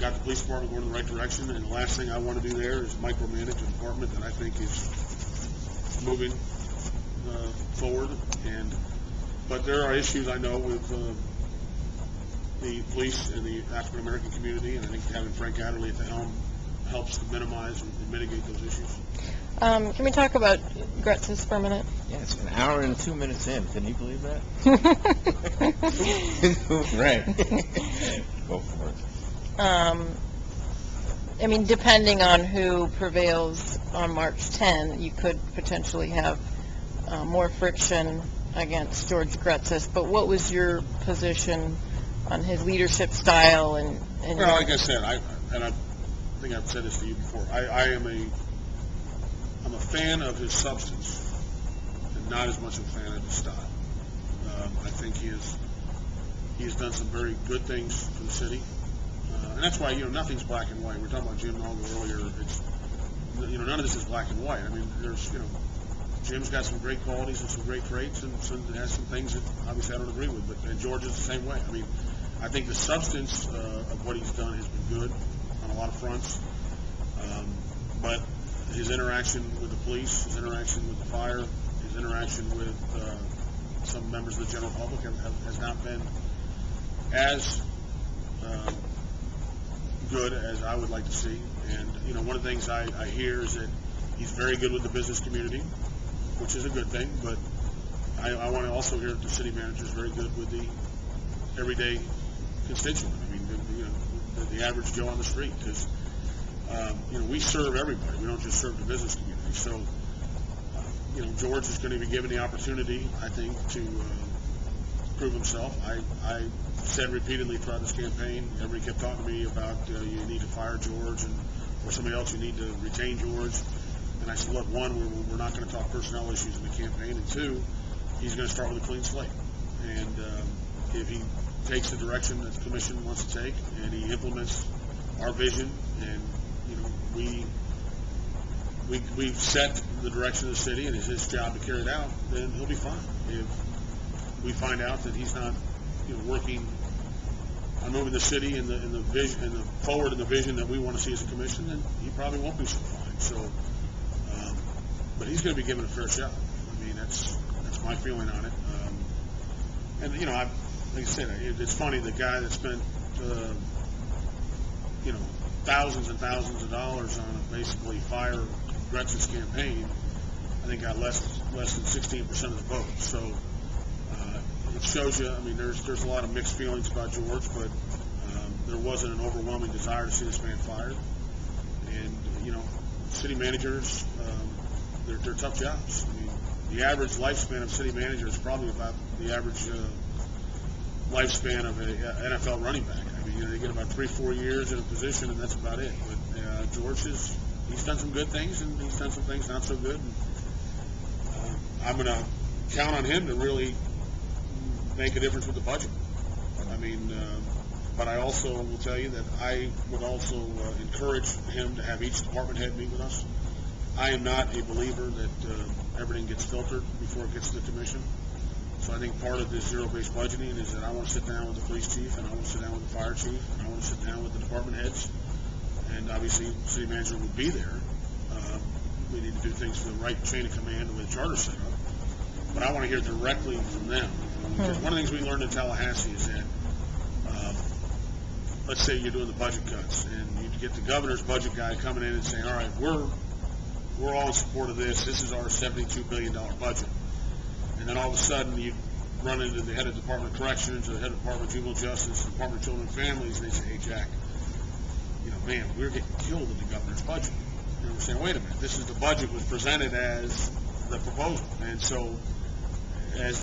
got the police department going in the right direction, and the last thing I want to do there is micromanage a department that I think is moving forward. But there are issues I know with the police and the African American community, and I think having Frank Adderley at the helm helps to minimize and mitigate those issues. Can we talk about Gretsas for a minute? Yeah, it's an hour and 2 minutes in. Can you believe that? Right. Go for it. I mean, depending on who prevails on March 10, you could potentially have more friction against George Gretsas. But what was your position on his leadership style? Well, like I said, I think I've said this to you before. I'm a fan of his substance, and not as much a fan of his style. I think he has done some very good things for the city, and that's why nothing's black and white. We were talking about Jim Nalgo earlier. It's none of this is black and white. I mean, there's Jim's got some great qualities and some great traits, and has some things that obviously I don't agree with. And George is the same way. I mean, I think the substance of what he's done has been good on a lot of fronts, but his interaction with the police, his interaction with the fire, his interaction with some members of the general public has not been as good as I would like to see. And one of the things I hear is that he's very good with the business community, which is a good thing. But I want to also hear that the city manager is very good with the everyday constituent. I mean, the average Joe on the street, because we serve everybody. We don't just serve the business community. So, George is going to be given the opportunity, I think, to prove himself. I said repeatedly throughout this campaign, everybody kept talking to me about you need to fire George, or somebody else, you need to retain George. And I said, look, one, we're not going to talk personnel issues in the campaign, and two, he's going to start with a clean slate. And if he takes the direction that the commission wants to take, and he implements our vision, and we've set the direction of the city, and it's his job to carry it out, then he'll be fine. If we find out that he's not, working on moving the city in the vision and the forward in the vision that we want to see as a commission, then he probably won't be so fine. So, but he's going to be given a fair shot. I mean, that's my feeling on it. And like I said, it's funny, the guy that spent thousands and thousands of dollars on a basically fire Gretsas campaign, I think got less than 16% of the vote. So it shows you. I mean, there's a lot of mixed feelings about George, but there wasn't an overwhelming desire to see this man fired. And city managers, they're tough jobs. I mean, the average lifespan of city manager is probably about the average lifespan of an NFL running back. I mean, they get about 3-4 years in a position, and that's about it. But George he's done some good things, and he's done some things not so good. And, I'm going to count on him to really make a difference with the budget. I mean, but I also will tell you that I would also encourage him to have each department head meet with us. I am not a believer that everything gets filtered before it gets to the commission. So I think part of this zero-based budgeting is that I want to sit down with the police chief, and I want to sit down with the fire chief, and I want to sit down with the department heads, and obviously the city manager would be there. We need to do things for the right chain of command with the charter set up. But I want to hear directly from them. Because one of the things we learned in Tallahassee is that, let's say you're doing the budget cuts, and you get the governor's budget guy coming in and saying, all right, we're all in support of this. This is our $72 billion budget. And then all of a sudden you run into the head of Department of Corrections or the head of Department of Juvenile Justice, the Department of Children and Families, and they say, hey, Jack, man, we're getting killed in the governor's budget. And we're saying, wait a minute, this is the budget was presented as the proposal. And so as